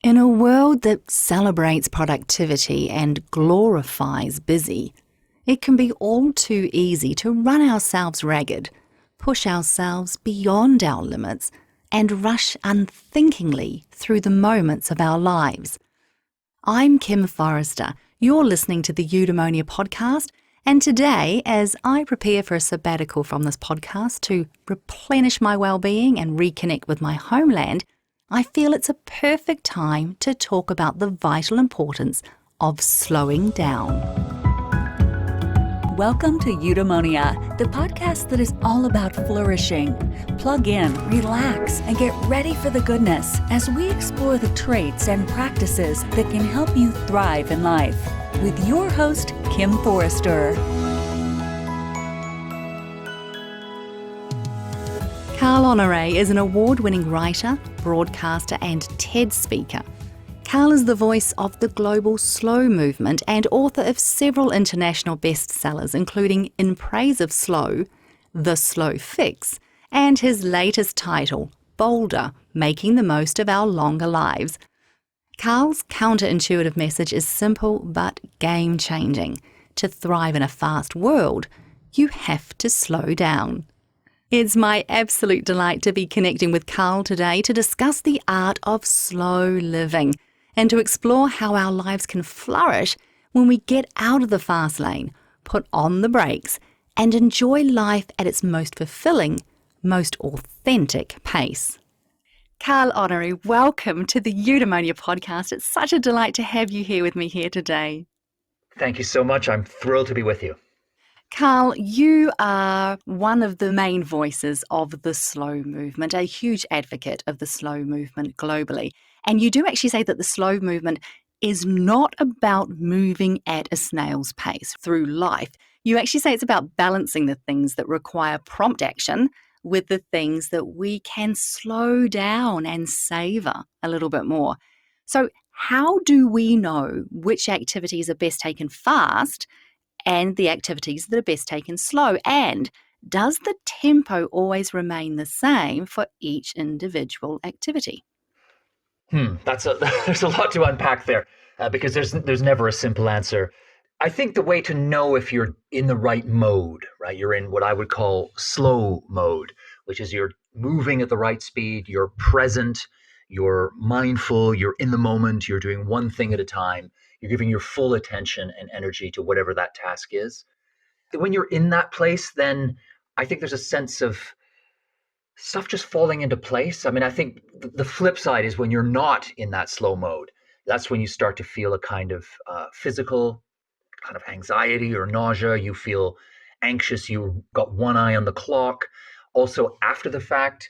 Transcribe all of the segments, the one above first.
In a world that celebrates productivity and glorifies busy, it can be all too easy to run ourselves ragged, push ourselves beyond our limits, and rush unthinkingly through the moments of our lives. I'm Kim Forrester. You're listening to the Eudaemonia podcast, and today, as I prepare for a sabbatical from this podcast to replenish my well-being and reconnect with my homeland, I feel it's a perfect time to talk about the vital importance of slowing down. Welcome to Eudaemonia, the podcast that is all about flourishing. Plug in, relax, and get ready for the goodness as we explore the traits and practices that can help you thrive in life. With your host, Kim Forrester. Honoré is an award-winning writer, broadcaster and TED speaker. Carl is the voice of the global slow movement and author of several international bestsellers, including In Praise of Slow, The Slow Fix, and his latest title, Bolder, Making the Most of Our Longer Lives. Carl's counterintuitive message is simple but game-changing. To thrive in a fast world, you have to slow down. It's my absolute delight to be connecting with Carl today to discuss the art of slow living and to explore how our lives can flourish when we get out of the fast lane, put on the brakes, and enjoy life at its most fulfilling, most authentic pace. Carl Honoré, welcome to the Eudaemonia podcast. It's such a delight to have you here with me here today. Thank you so much. I'm thrilled to be with you. Carl, you are one of the main voices of the slow movement, a huge advocate of the slow movement globally. And you do actually say that the slow movement is not about moving at a snail's pace through life. You actually say it's about balancing the things that require prompt action with the things that we can slow down and savor a little bit more. So how do we know which activities are best taken fast and the activities that are best taken slow? And does the tempo always remain the same for each individual activity? There's a lot to unpack there because there's never a simple answer. I think the way to know if you're in the right mode, right? You're in what I would call slow mode, which is you're moving at the right speed, you're present, you're mindful, you're in the moment, you're doing one thing at a time. You're giving your full attention and energy to whatever that task is. When you're in that place, then I think there's a sense of stuff just falling into place. I mean, I think the flip side is when you're not in that slow mode. That's when you start to feel a kind of physical kind of anxiety or nausea. You feel anxious. You've got one eye on the clock. Also, after the fact,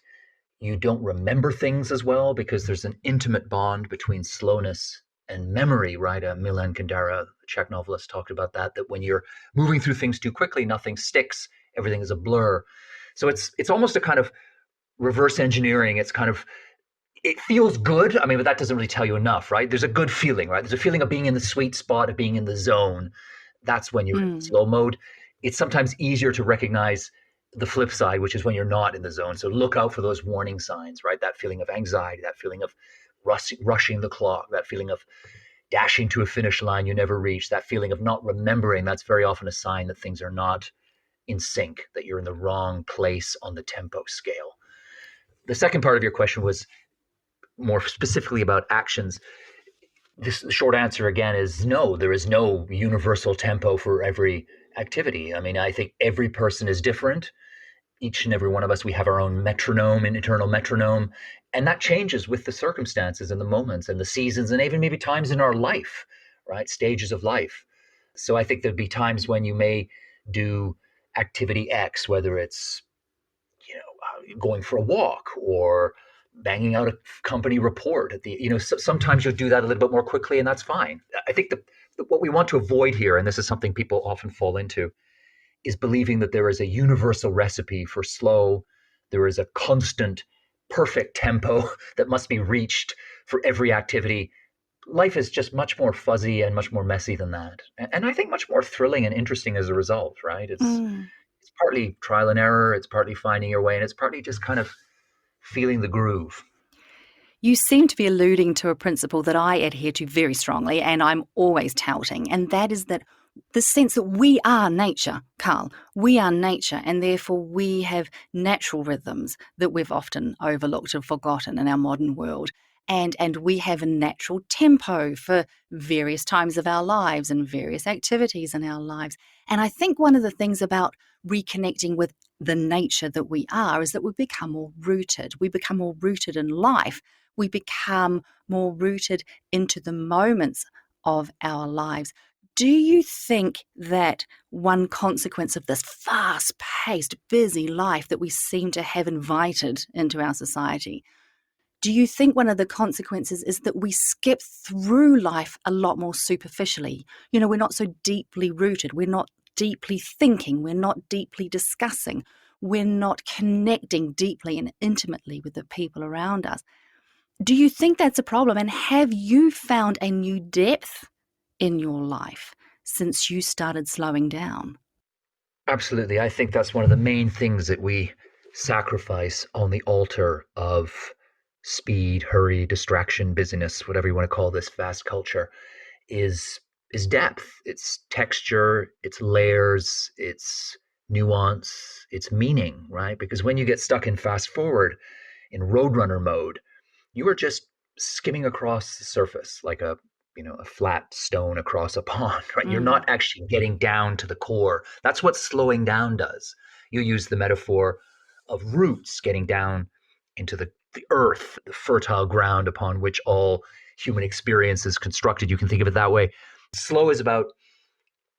you don't remember things as well because there's an intimate bond between slowness and memory, right? Milan Kundera, the Czech novelist, talked about that when you're moving through things too quickly, nothing sticks, everything is a blur. So it's almost a kind of reverse engineering. It feels good. I mean, but that doesn't really tell you enough, right? There's a good feeling, right? There's a feeling of being in the sweet spot, of being in the zone. That's when you're in slow mode. It's sometimes easier to recognize the flip side, which is when you're not in the zone. So look out for those warning signs, right? That feeling of anxiety, that feeling of rushing the clock, that feeling of dashing to a finish line you never reach, that feeling of not remembering. That's very often a sign that things are not in sync, that you're in the wrong place on the tempo scale. The second part of your question was more specifically about actions. The short answer again is no, there is no universal tempo for every activity. I mean, I think every person is different. Each and every one of us, we have our own metronome, an internal metronome, and that changes with the circumstances and the moments and the seasons and even maybe times in our life, right? Stages of life. So I think there'd be times when you may do activity X, whether it's going for a walk or banging out a company report sometimes you'll do that a little bit more quickly, and that's fine. I think what we want to avoid here, and this is something people often fall into, is believing that there is a universal recipe for slow. There is a constant, perfect tempo that must be reached for every activity. Life is just much more fuzzy and much more messy than that. And I think much more thrilling and interesting as a result, right? It's partly trial and error, it's partly finding your way, and it's partly just kind of feeling the groove. You seem to be alluding to a principle that I adhere to very strongly and I'm always touting, and that is that the sense that we are nature, Carl. We are nature, and therefore we have natural rhythms that we've often overlooked and forgotten in our modern world. And we have a natural tempo for various times of our lives and various activities in our lives. And I think one of the things about reconnecting with the nature that we are is that we become more rooted. We become more rooted in life. We become more rooted into the moments of our lives. Do you think that one consequence of this fast-paced, busy life that we seem to have invited into our society, do you think one of the consequences is that we skip through life a lot more superficially? You know, we're not so deeply rooted. We're not deeply thinking. We're not deeply discussing. We're not connecting deeply and intimately with the people around us. Do you think that's a problem? And have you found a new depth in your life since you started slowing down? Absolutely. I think that's one of the main things that we sacrifice on the altar of speed, hurry, distraction, busyness, whatever you want to call this fast culture, is depth. It's texture, it's layers, it's nuance, it's meaning, right? Because when you get stuck in fast forward, in roadrunner mode, you are just skimming across the surface like a flat stone across a pond, right? You're not actually getting down to the core. That's what slowing down does. You use the metaphor of roots getting down into the earth, the fertile ground upon which all human experience is constructed. You can think of it that way. Slow is about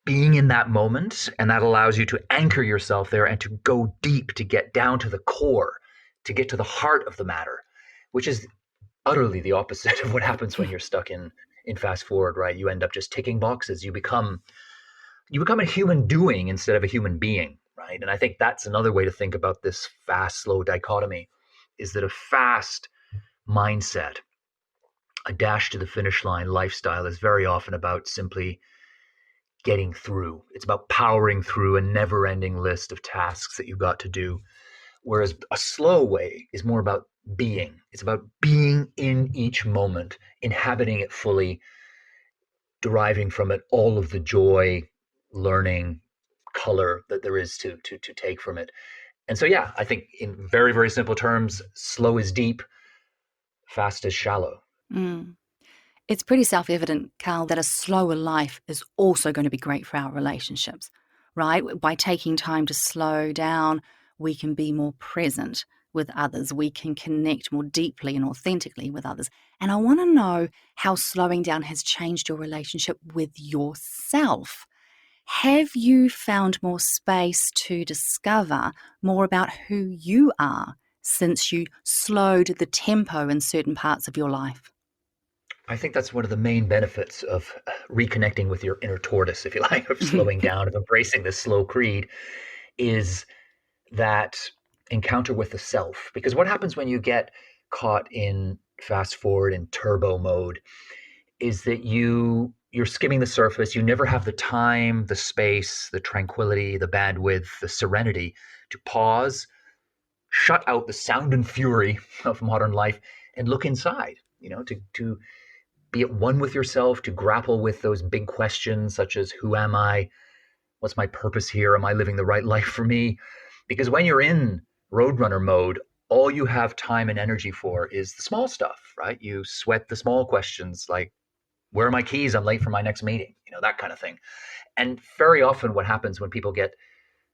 being in that moment, and that allows you to anchor yourself there and to go deep, to get down to the core, to get to the heart of the matter, which is utterly the opposite of what happens when you're stuck in fast forward, right? You end up just ticking boxes. You become a human doing instead of a human being, right? And I think that's another way to think about this fast slow dichotomy, is that a fast mindset, a dash to the finish line lifestyle, is very often about simply getting through. It's about powering through a never-ending list of tasks that you've got to do. Whereas a slow way is more about being. It's about being in each moment, inhabiting it fully, deriving from it all of the joy, learning, color that there is to take from it. And so, yeah, I think in very, very simple terms, slow is deep, fast is shallow. Mm. It's pretty self-evident, Carl, that a slower life is also going to be great for our relationships, right? By taking time to slow down, we can be more present with others. We can connect more deeply and authentically with others. And I want to know how slowing down has changed your relationship with yourself. Have you found more space to discover more about who you are since you slowed the tempo in certain parts of your life? I think that's one of the main benefits of reconnecting with your inner tortoise, if you like, of slowing down, of embracing this slow creed, is that encounter with the self. Because what happens when you get caught in fast forward and turbo mode is that you're skimming the surface. You never have the time, the space, the tranquility, the bandwidth, the serenity to pause, shut out the sound and fury of modern life, and look inside. To be at one with yourself, to grapple with those big questions such as who am I? What's my purpose here? Am I living the right life for me? Because when you're in roadrunner mode, all you have time and energy for is the small stuff, right? You sweat the small questions like, where are my keys? I'm late for my next meeting, that kind of thing. And very often what happens when people get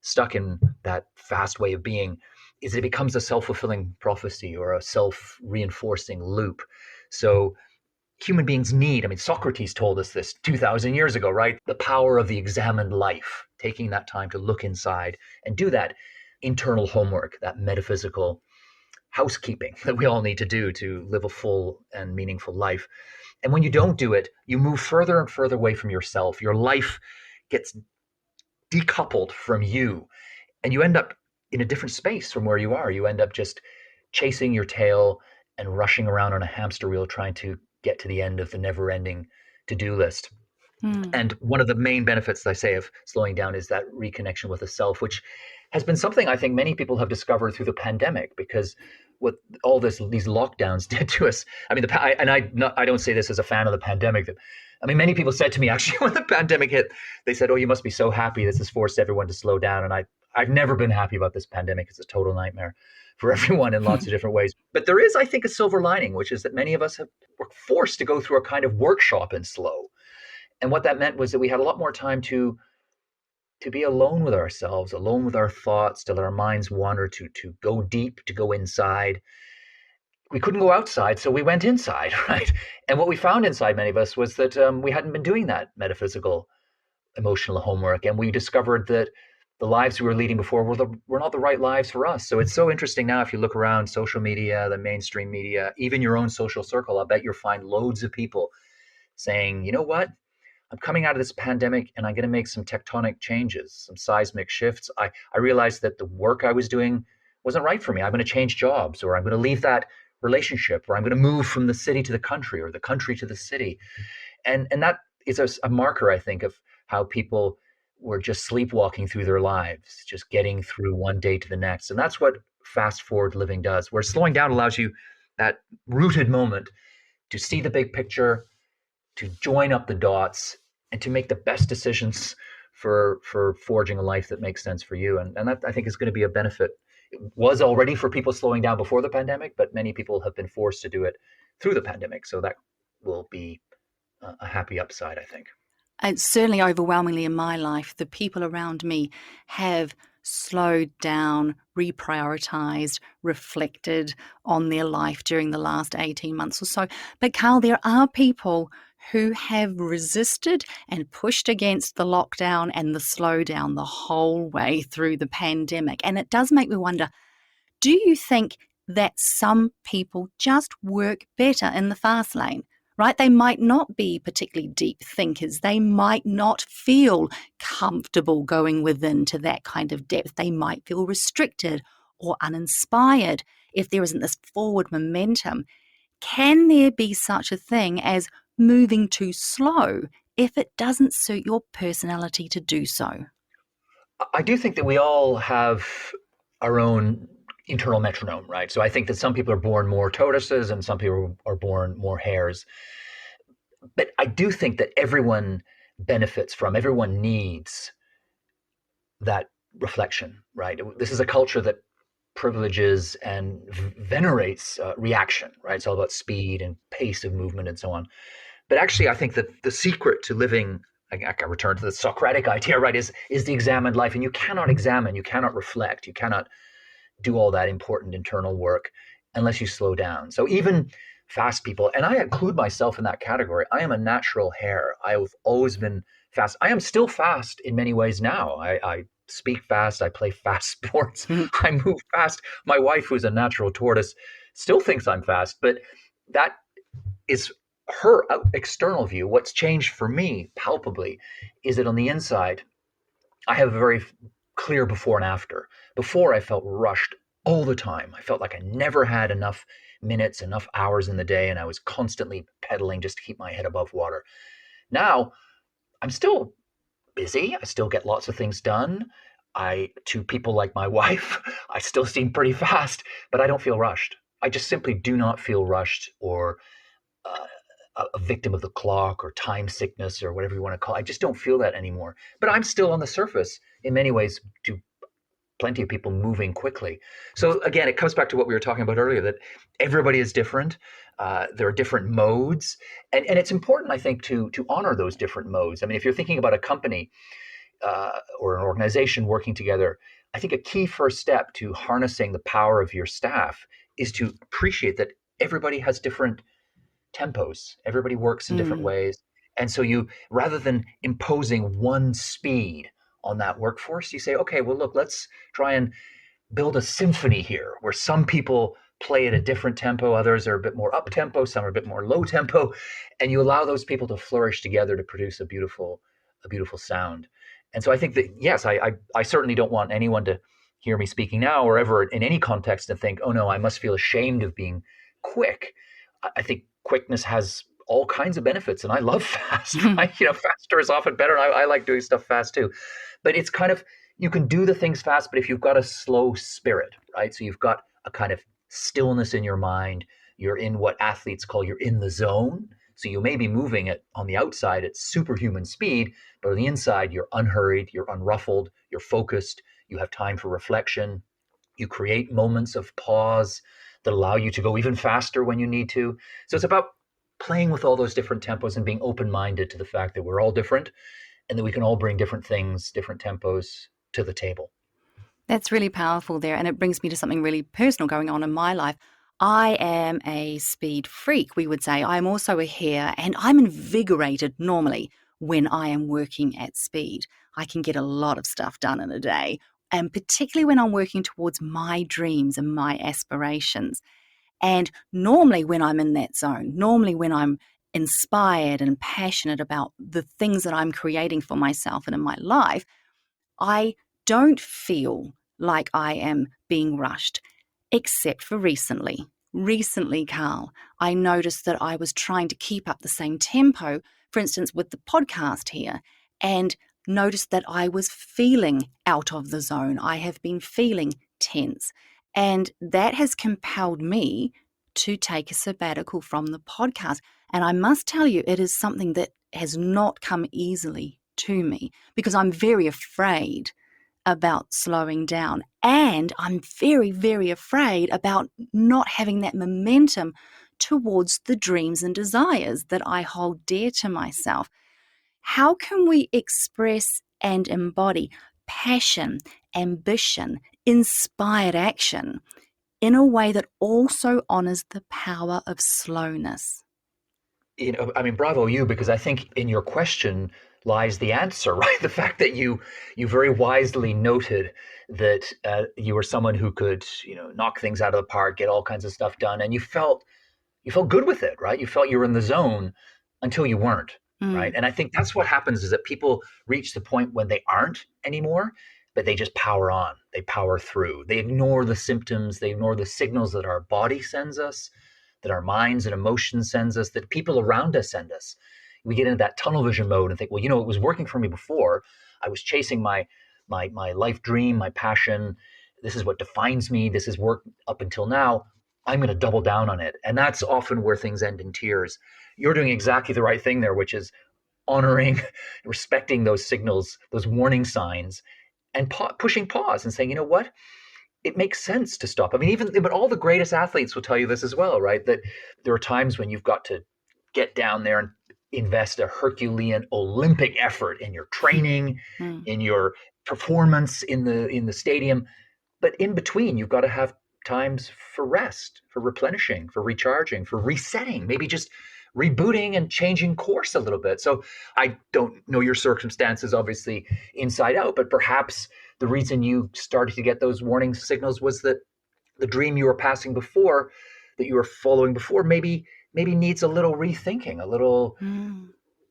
stuck in that fast way of being is it becomes a self-fulfilling prophecy or a self-reinforcing loop. So human beings need, Socrates told us this 2,000 years ago, right? The power of the examined life, taking that time to look inside and do that internal homework, that metaphysical housekeeping that we all need to do to live a full and meaningful life. And when you don't do it, you move further and further away from yourself. Your life gets decoupled from you, and you end up in a different space from where you are. You end up just chasing your tail and rushing around on a hamster wheel trying to get to the end of the never-ending to-do list. And one of the main benefits, I say, of slowing down is that reconnection with the self, which has been something I think many people have discovered through the pandemic, because what all these lockdowns did to us. I mean, I don't say this as a fan of the pandemic. I mean, many people said to me, actually, when the pandemic hit, they said, "Oh, you must be so happy. This has forced everyone to slow down." And I've never been happy about this pandemic. It's a total nightmare for everyone in lots of different ways. But there is, I think, a silver lining, which is that many of us were forced to go through a kind of workshop in slow. And what that meant was that we had a lot more time to be alone with ourselves, alone with our thoughts, to let our minds wander, to go deep, to go inside. We couldn't go outside, so we went inside, right? And what we found inside many of us was that we hadn't been doing that metaphysical, emotional homework, and we discovered that the lives we were leading before were not the right lives for us. So it's so interesting now, if you look around social media, the mainstream media, even your own social circle, I bet you'll find loads of people saying, you know what? I'm coming out of this pandemic and I'm going to make some tectonic changes, some seismic shifts. I realized that the work I was doing wasn't right for me. I'm going to change jobs, or I'm going to leave that relationship, or I'm going to move from the city to the country, or the country to the city. And that is a marker, I think, of how people were just sleepwalking through their lives, just getting through one day to the next. And that's what fast forward living does, where slowing down allows you that rooted moment to see the big picture, to join up the dots, and to make the best decisions for forging a life that makes sense for you. And that, I think, is going to be a benefit. It was already for people slowing down before the pandemic, but many people have been forced to do it through the pandemic. So that will be a happy upside, I think. And certainly overwhelmingly in my life, the people around me have slowed down, reprioritized, reflected on their life during the last 18 months or so. But Carl, there are people who have resisted and pushed against the lockdown and the slowdown the whole way through the pandemic. And it does make me wonder, do you think that some people just work better in the fast lane? Right? They might not be particularly deep thinkers. They might not feel comfortable going within to that kind of depth. They might feel restricted or uninspired if there isn't this forward momentum. Can there be such a thing as moving too slow if it doesn't suit your personality to do so? I do think that we all have our own internal metronome, right? So I think that some people are born more tortoises and some people are born more hares. But I do think that everyone benefits from, everyone needs that reflection, right? This is a culture that privileges and venerates reaction, right? It's all about speed and pace of movement and so on. But actually, I think that the secret to living, I can return to the Socratic idea, right, is the examined life. And you cannot examine, you cannot reflect, you cannot do all that important internal work unless you slow down. So even fast people, and I include myself in that category, I am a natural hare. I've always been fast. I am still fast in many ways now. I speak fast, I play fast sports, I move fast. My wife, who's a natural tortoise, still thinks I'm fast, but that is her external view. What's changed for me palpably is that on the inside, I have a very clear before and after. Before, I felt rushed all the time. I felt like I never had enough minutes, enough hours in the day, and I was constantly pedaling just to keep my head above water. Now, I'm still busy. I still get lots of things done. To people like my wife, I still seem pretty fast, but I don't feel rushed. I just simply do not feel rushed or a victim of the clock or time sickness or whatever you want to call it. I just don't feel that anymore. But I'm still on the surface in many ways to plenty of people moving quickly. So again, it comes back to what we were talking about earlier, that everybody is different. There are different modes. And it's important, I think, to honor those different modes. I mean, if you're thinking about a company or an organization working together, I think a key first step to harnessing the power of your staff is to appreciate that everybody has different tempos. Everybody works in different ways. And so you, rather than imposing one speed on that workforce, you say, okay, well, look, let's try and build a symphony here where some people play at a different tempo, others are a bit more up tempo, some are a bit more low tempo, and you allow those people to flourish together to produce a beautiful sound. And so I think that, yes, I certainly don't want anyone to hear me speaking now or ever in any context and think, oh no, I must feel ashamed of being quick. I think quickness has all kinds of benefits. And I love fast, right? Faster is often better. And I like doing stuff fast too. But it's kind of, you can do the things fast, but if you've got a slow spirit, right? So you've got a kind of stillness in your mind, you're in what athletes call, you're in the zone. So you may be moving it on the outside at superhuman speed, but on the inside, you're unhurried, you're unruffled, you're focused, you have time for reflection. You create moments of pause that allow you to go even faster when you need to. So it's about playing with all those different tempos and being open-minded to the fact that we're all different and that we can all bring different things, different tempos to the table. That's really powerful there. And it brings me to something really personal going on in my life. I am a speed freak, we would say. I'm also a hare, and I'm invigorated normally when I am working at speed. I can get a lot of stuff done in a day, and particularly when I'm working towards my dreams and my aspirations. And normally when I'm in that zone, normally when I'm inspired and passionate about the things that I'm creating for myself and in my life, I don't feel like I am being rushed, except for recently. Recently, Carl, I noticed that I was trying to keep up the same tempo, for instance, with the podcast here, and noticed that I was feeling out of the zone. I have been feeling tense, and that has compelled me to take a sabbatical from the podcast. And I must tell you, it is something that has not come easily to me because I'm very afraid about slowing down. And I'm very, very afraid about not having that momentum towards the dreams and desires that I hold dear to myself. How can we express and embody passion, ambition, inspired action in a way that also honors the power of slowness? Bravo you, because I think in your question lies the answer, right? The fact that you very wisely noted that you were someone who could, knock things out of the park, get all kinds of stuff done, and you felt good with it, right? You felt you were in the zone until you weren't, right? And I think that's what happens is that people reach the point when they aren't anymore, but they just power on, they power through, they ignore the symptoms, they ignore the signals that our body sends us, that our minds and emotions sends us, that people around us send us. We get into that tunnel vision mode and think, well, it was working for me before. I was chasing my life dream, my passion. This is what defines me. This has worked up until now. I'm going to double down on it. And that's often where things end in tears. You're doing exactly the right thing there, which is honoring, respecting those signals, those warning signs, and pushing pause and saying, you know what? It makes sense to stop. But all the greatest athletes will tell you this as well, right? That there are times when you've got to get down there and invest a Herculean Olympic effort in your training, in your performance in the stadium. But in between, you've got to have times for rest, for replenishing, for recharging, for resetting, maybe just rebooting and changing course a little bit. So I don't know your circumstances, obviously, inside out, but perhaps the reason you started to get those warning signals was that the dream you were passing before, that you were following before, maybe needs a little rethinking, a little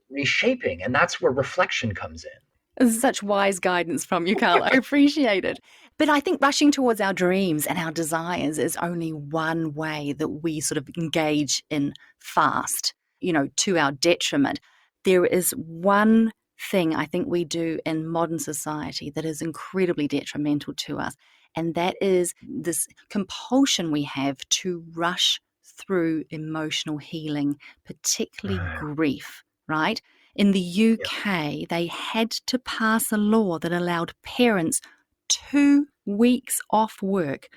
reshaping. And that's where reflection comes in. This is such wise guidance from you, Carl. I appreciate it. But I think rushing towards our dreams and our desires is only one way that we sort of engage in fast, to our detriment. There is one thing I think we do in modern society that is incredibly detrimental to us, and that is this compulsion we have to rush through emotional healing, particularly grief, right? In the UK, they had to pass a law that allowed parents 2 weeks off work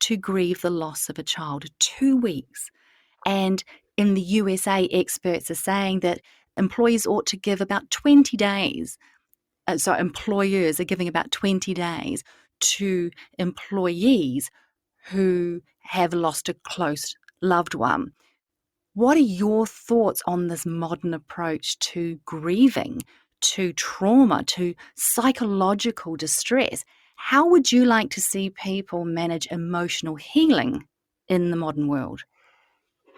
to grieve the loss of a child. 2 weeks. And in the USA, experts are saying that employees ought to give about 20 days. So employers are giving about 20 days to employees who have lost a close loved one. What are your thoughts on this modern approach to grieving, to trauma, to psychological distress? How would you like to see people manage emotional healing in the modern world?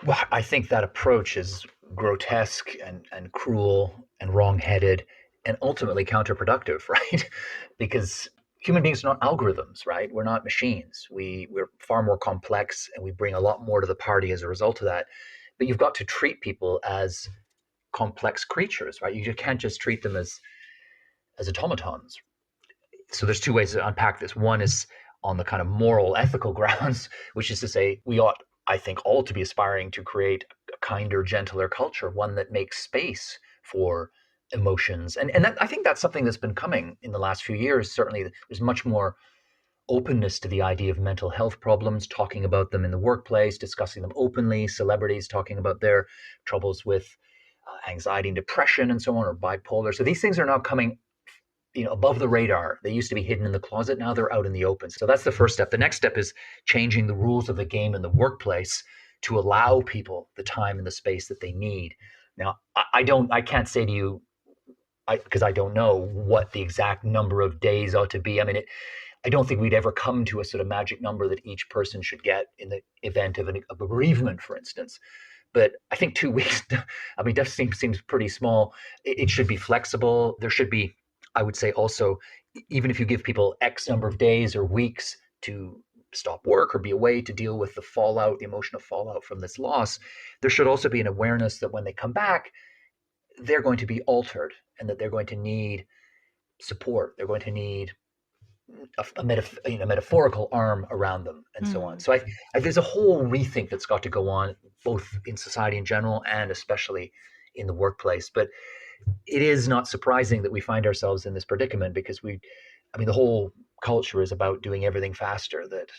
Well, I think that approach is grotesque and cruel and wrong-headed and ultimately counterproductive, right? Because human beings are not algorithms, right? We're not machines. We're far more complex and we bring a lot more to the party as a result of that. but you've got to treat people as complex creatures, right? You can't just treat them as automatons. So there's two ways to unpack this. One is on the kind of moral, ethical grounds, which is to say we ought, I think, all to be aspiring to create a kinder, gentler culture, one that makes space for emotions. And that, I think that's something that's been coming in the last few years. Certainly there's much more openness to the idea of mental health problems, talking about them in the workplace, discussing them openly, celebrities talking about their troubles with anxiety and depression and so on, or bipolar. So these things are now coming above the radar. They used to be hidden in the closet. Now they're out in the open. So that's the first step. The next step is changing the rules of the game in the workplace to allow people the time and the space that they need. Now, I can't say to you, because I don't know what the exact number of days ought to be. I mean, I don't think we'd ever come to a sort of magic number that each person should get in the event of a bereavement, for instance. But I think 2 weeks, I mean, that seems pretty small. It should be flexible. There should be, I would say also, even if you give people X number of days or weeks to stop work or be away to deal with the fallout, the emotional fallout from this loss, there should also be an awareness that when they come back, they're going to be altered and that they're going to need support. They're going to need a metaphorical arm around them and so on. So there's a whole rethink that's got to go on, both in society in general and especially in the workplace. But it is not surprising that we find ourselves in this predicament because the whole culture is about doing everything faster, that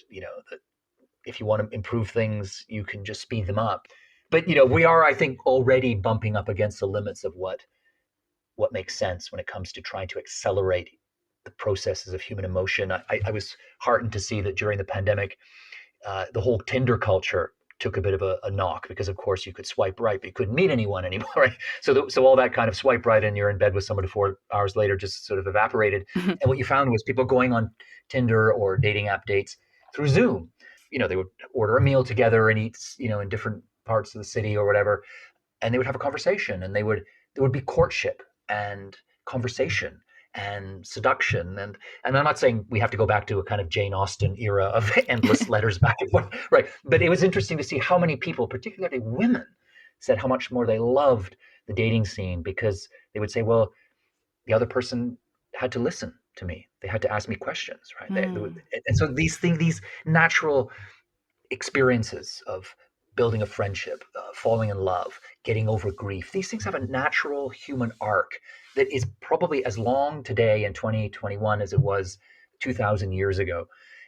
if you want to improve things, you can just speed them up. But, we are, I think, already bumping up against the limits of what makes sense when it comes to trying to accelerate the processes of human emotion. I was heartened to see that during the pandemic, the whole Tinder culture took a bit of a knock because, of course, you could swipe right, but you couldn't meet anyone anymore. Right? So all that kind of swipe right and you're in bed with somebody 4 hours later just sort of evaporated. And what you found was people going on Tinder or dating app dates through Zoom. They would order a meal together and eat, in different parts of the city or whatever, and they would have a conversation, and there would be courtship and conversation and seduction. And I'm not saying we have to go back to a kind of Jane Austen era of endless letters back and forth, right? But it was interesting to see how many people, particularly women, said how much more they loved the dating scene because they would say, well, the other person had to listen to me. They had to ask me questions, right? And so these natural experiences of building a friendship, falling in love, getting over grief, these things have a natural human arc that is probably as long today in 2021 as it was 2,000 years ago.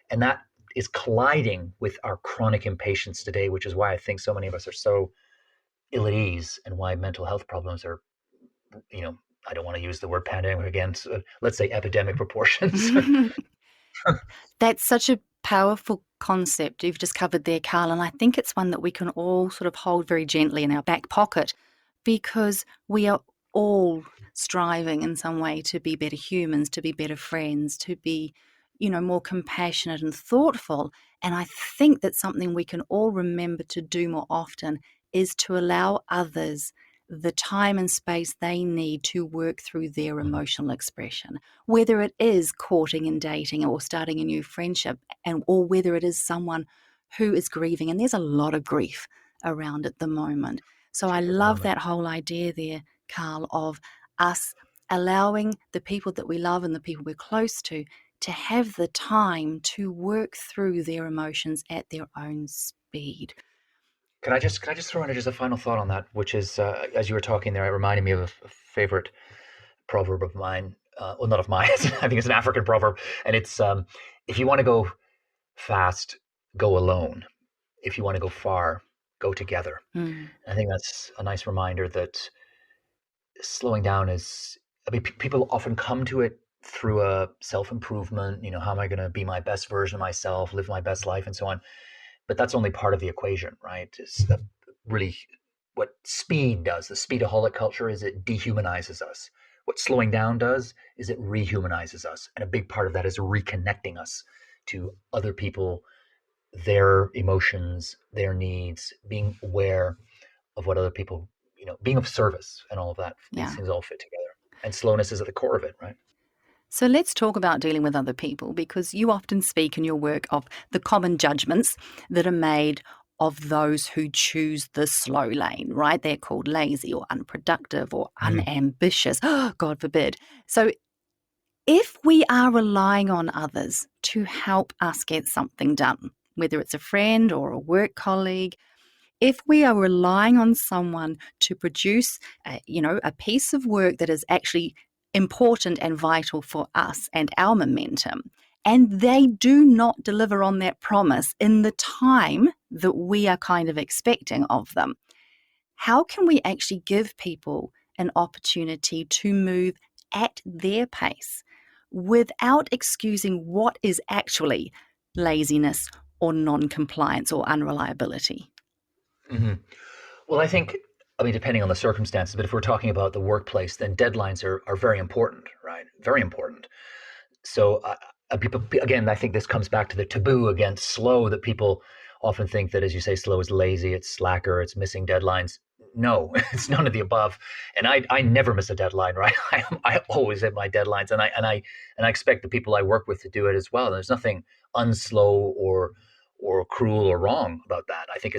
And that is colliding with our chronic impatience today, which is why I think so many of us are so ill at ease and why mental health problems are, I don't want to use the word pandemic again, so let's say epidemic proportions. That's such a powerful concept you've just covered there, Carl, and I think it's one that we can all sort of hold very gently in our back pocket because we are all striving in some way to be better humans, to be better friends, to be, more compassionate and thoughtful. And I think that something we can all remember to do more often is to allow others the time and space they need to work through their emotional expression, whether it is courting and dating or starting a new friendship, or whether it is someone who is grieving. And there's a lot of grief around at the moment. So I love that whole idea there, Carl, of us allowing the people that we love and the people we're close to have the time to work through their emotions at their own speed. Can I just throw in just a final thought on that, which is, as you were talking there, it reminded me of a favorite proverb of mine. Well, not of mine. I think it's an African proverb. And it's, if you want to go fast, go alone. If you want to go far, go together. I think that's a nice reminder that slowing down is, people often come to it through a self-improvement. How am I going to be my best version of myself, live my best life and so on. But that's only part of the equation, right? It's really what speed does. The speedaholic culture is it dehumanizes us. What slowing down does is it rehumanizes us. And a big part of that is reconnecting us to other people, their emotions, their needs, being aware of what other people, being of service and all of that. Yeah. These things all fit together. And slowness is at the core of it, right? So let's talk about dealing with other people, because you often speak in your work of the common judgments that are made of those who choose the slow lane, right? They're called lazy or unproductive or unambitious. God forbid. So if we are relying on others to help us get something done, whether it's a friend or a work colleague, if we are relying on someone to produce, a piece of work that is actually important and vital for us and our momentum, and they do not deliver on that promise in the time that we are kind of expecting of them, how can we actually give people an opportunity to move at their pace without excusing what is actually laziness or non-compliance or unreliability? Mm-hmm. Well, depending on the circumstances, but if we're talking about the workplace, then deadlines are very important, right? Very important. So people, again, I think this comes back to the taboo against slow, that people often think that, as you say, slow is lazy, it's slacker, it's missing deadlines. No, it's none of the above. And I never miss a deadline, right? I always hit my deadlines, and I expect the people I work with to do it as well. There's nothing unslow or cruel or wrong about that. I think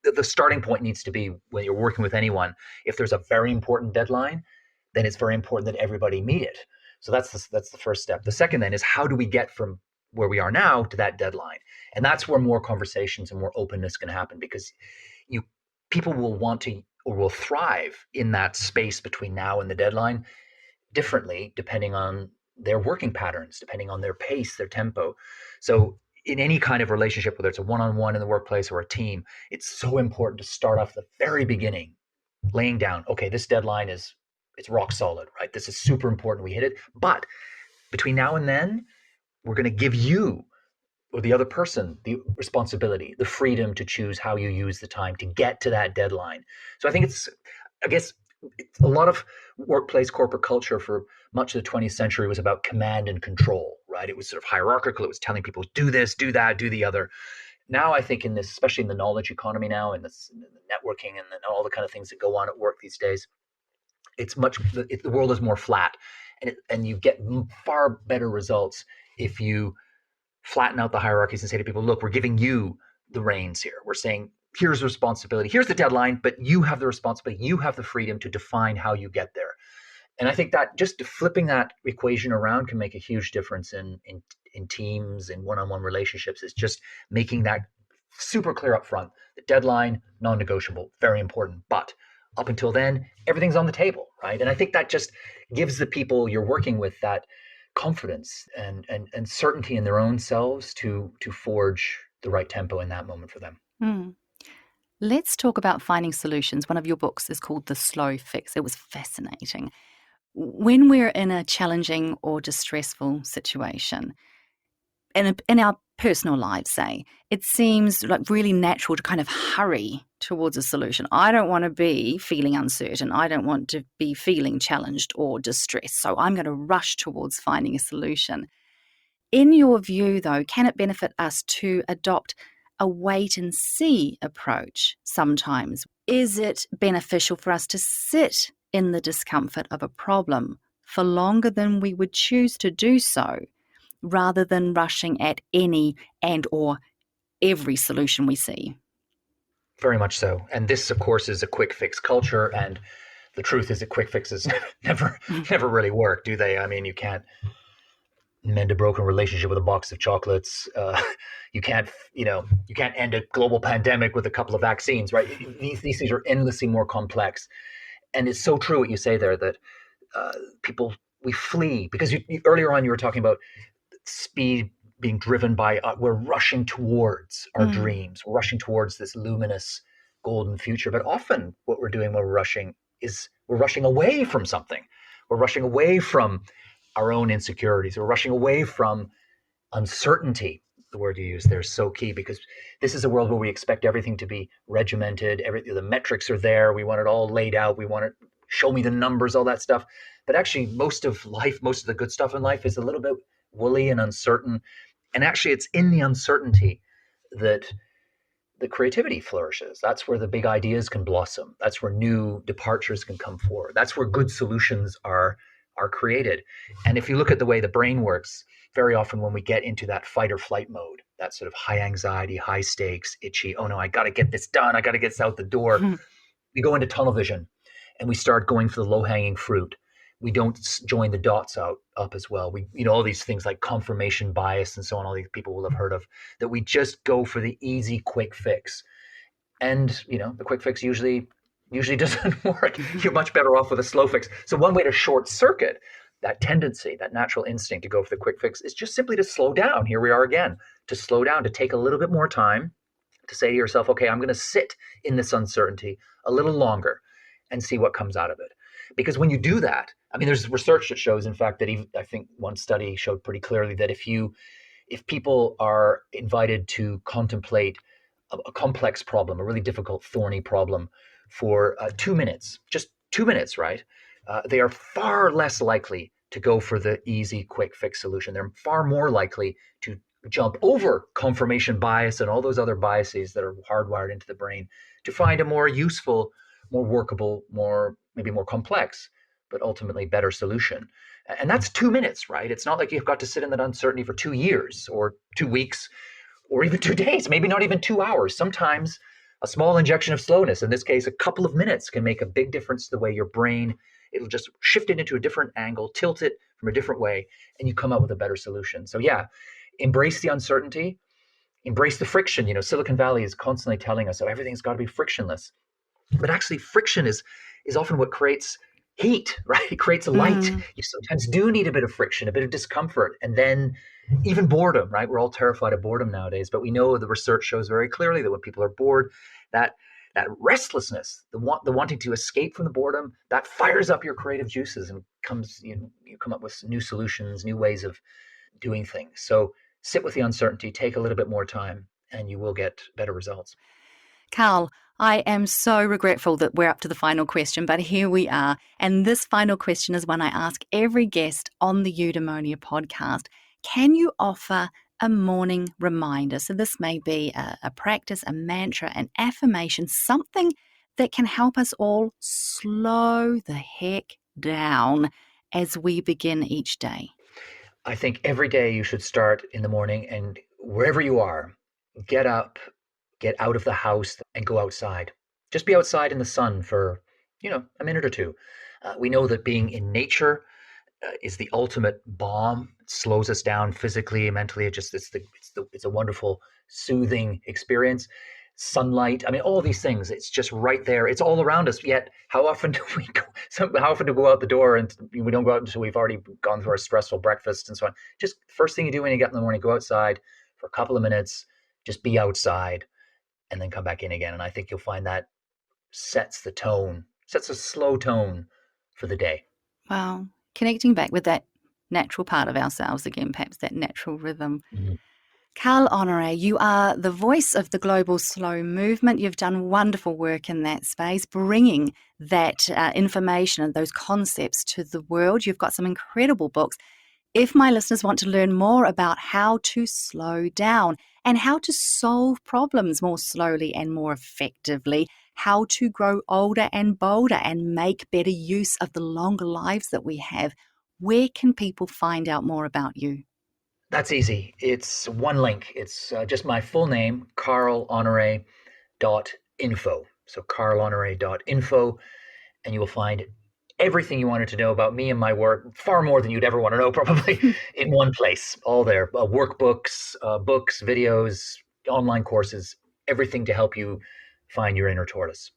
the starting point needs to be, when you're working with anyone, if there's a very important deadline, then it's very important that everybody meet it. So that's the first step. The second then is, how do we get from where we are now to that deadline? And that's where more conversations and more openness can happen, because people will want to, or will thrive in that space between now and the deadline differently, depending on their working patterns, depending on their pace, their tempo. So in any kind of relationship, whether it's a one-on-one in the workplace or a team, it's so important to start off the very beginning, laying down, okay, this deadline it's rock solid, right? This is super important. We hit it. But between now and then, we're going to give you, or the other person, the responsibility, the freedom to choose how you use the time to get to that deadline. So I guess a lot of workplace corporate culture for much of the 20th century was about command and control, right? It was sort of hierarchical. It was telling people, do this, do that, do the other. Now, I think in this, especially in the knowledge economy now, and the networking and all the kind of things that go on at work these days, the world is more flat, and you get far better results if you flatten out the hierarchies and say to people, look, we're giving you the reins here. We're saying, here's the responsibility, here's the deadline, but you have the responsibility, you have the freedom to define how you get there. And I think that just flipping that equation around can make a huge difference in teams and one-on-one relationships. Is just making that super clear up front. The deadline, non-negotiable, very important. But up until then, everything's on the table, right? And I think that just gives the people you're working with that confidence and certainty in their own selves to forge the right tempo in that moment for them. Let's talk about finding solutions. One of your books is called The Slow Fix. It was fascinating. When we're in a challenging or distressful situation, in our personal lives, say, it seems like really natural to kind of hurry towards a solution. I don't want to be feeling uncertain. I don't want to be feeling challenged or distressed. So I'm going to rush towards finding a solution. In your view, though, can it benefit us to adopt a wait and see approach sometimes? Is it beneficial for us to sit in the discomfort of a problem for longer than we would choose to do so, rather than rushing at any and or every solution we see? Very much so. And this, of course, is a quick fix culture. And the truth is that quick fixes never really work, do they? I mean, you can't mend a broken relationship with a box of chocolates. You can't end a global pandemic with a couple of vaccines, right? These things are endlessly more complex. And it's so true what you say there, that we flee because earlier on you were talking about speed being driven by we're rushing towards our dreams. We're rushing towards this luminous golden future. But often what we're doing when we're rushing is we're rushing away from something. We're rushing away from our own insecurities. We're rushing away from uncertainty. The word you use there is so key, because this is a world where we expect everything to be regimented. The metrics are there. We want it all laid out. We want it, show me the numbers, all that stuff. But actually, most of the good stuff in life is a little bit woolly and uncertain. And actually, it's in the uncertainty that the creativity flourishes. That's where the big ideas can blossom. That's where new departures can come forward. That's where good solutions are created. And if you look at the way the brain works, very often when we get into that fight or flight mode, that sort of high anxiety, high stakes, itchy, oh no, I got to get this done. I got to get this out the door. We go into tunnel vision and we start going for the low hanging fruit. We don't join the dots up as well. We, all these things like confirmation bias and so on, all these people will have heard of, that we just go for the easy, quick fix. And, the quick fix usually doesn't work. You're much better off with a slow fix. So one way to short circuit that tendency, that natural instinct to go for the quick fix is just simply to slow down. Here we are again, to slow down, to take a little bit more time, to say to yourself, okay, I'm going to sit in this uncertainty a little longer and see what comes out of it. Because when you do that, there's research that shows, in fact, that I think one study showed pretty clearly that if people are invited to contemplate a complex problem, a really difficult, thorny problem for 2 minutes, just 2 minutes, right? They are far less likely to go for the easy, quick fix solution. They're far more likely to jump over confirmation bias and all those other biases that are hardwired into the brain to find a more useful, more workable, maybe more complex, but ultimately better solution. And that's 2 minutes, right? It's not like you've got to sit in that uncertainty for 2 years or 2 weeks or even 2 days, maybe not even 2 hours. Sometimes a small injection of slowness, in this case, a couple of minutes, can make a big difference to the way your brain, it'll just shift it into a different angle, tilt it from a different way, and you come up with a better solution. So yeah, embrace the uncertainty, embrace the friction. Silicon Valley is constantly telling us, everything's got to be frictionless. But actually, friction is often what creates heat, right? It creates light. You sometimes do need a bit of friction, a bit of discomfort, and then even boredom, right? We're all terrified of boredom nowadays, but we know the research shows very clearly that when people are bored, that restlessness, the wanting to escape from the boredom, that fires up your creative juices and you come up with new solutions, new ways of doing things. So sit with the uncertainty, take a little bit more time, and you will get better results. Carl, I am so regretful that we're up to the final question, but here we are. And this final question is one I ask every guest on the Eudaemonia podcast. Can you offer a morning reminder? So this may be a practice, a mantra, an affirmation, something that can help us all slow the heck down as we begin each day. I think every day you should start in the morning, and wherever you are, get up, get out of the house and go outside. Just be outside in the sun for, a minute or two. We know that being in nature is the ultimate balm. It slows us down physically, mentally. It's a wonderful, soothing experience. Sunlight, all these things, it's just right there. It's all around us. Yet, how often do we go? How often do we go out the door and we don't go out until we've already gone through our stressful breakfast and so on? Just first thing you do when you get in the morning, go outside for a couple of minutes. Just be outside, and then come back in again. And I think you'll find that sets a slow tone for the day. Wow. Connecting back with that natural part of ourselves again, perhaps that natural rhythm. Mm-hmm. Carl Honoré, you are the voice of the global slow movement. You've done wonderful work in that space, bringing that information and those concepts to the world. You've got some incredible books. If my listeners want to learn more about how to slow down and how to solve problems more slowly and more effectively, how to grow older and bolder and make better use of the longer lives that we have, where can people find out more about you? That's easy. It's one link. It's just my full name, carlhonoré.info. So carlhonoré.info, and you will find everything you wanted to know about me and my work, far more than you'd ever want to know probably, in one place. All there, workbooks, books, videos, online courses, everything to help you find your inner tortoise.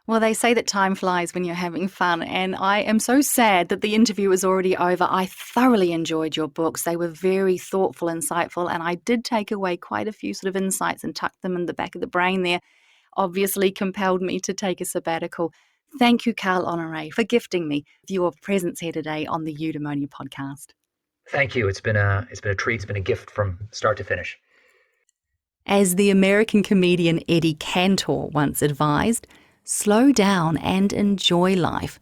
Well, they say that time flies when you're having fun, and I am so sad that the interview is already over. I thoroughly enjoyed your books. They were very thoughtful, insightful, and I did take away quite a few sort of insights and tuck them in the back of the brain there. Obviously compelled me to take a sabbatical. Thank you, Carl Honoré, for gifting me with your presence here today on the Eudaemonia podcast. Thank you. It's been a treat. It's been a gift from start to finish. As the American comedian Eddie Cantor once advised, slow down and enjoy life.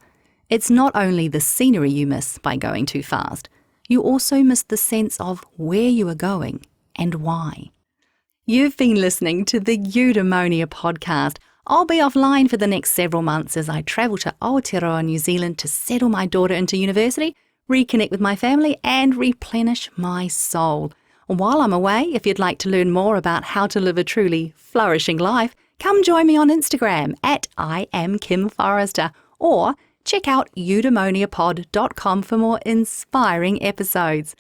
It's not only the scenery you miss by going too fast, you also miss the sense of where you are going and why. You've been listening to the Eudaemonia podcast. I'll be offline for the next several months as I travel to Aotearoa, New Zealand to settle my daughter into university, reconnect with my family and replenish my soul. While I'm away, if you'd like to learn more about how to live a truly flourishing life, come join me on Instagram at I am Kim Forrester, or check out eudaemoniapod.com for more inspiring episodes.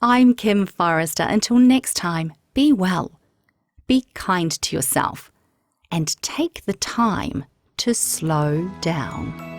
I'm Kim Forrester. Until next time, be well, be kind to yourself, and take the time to slow down.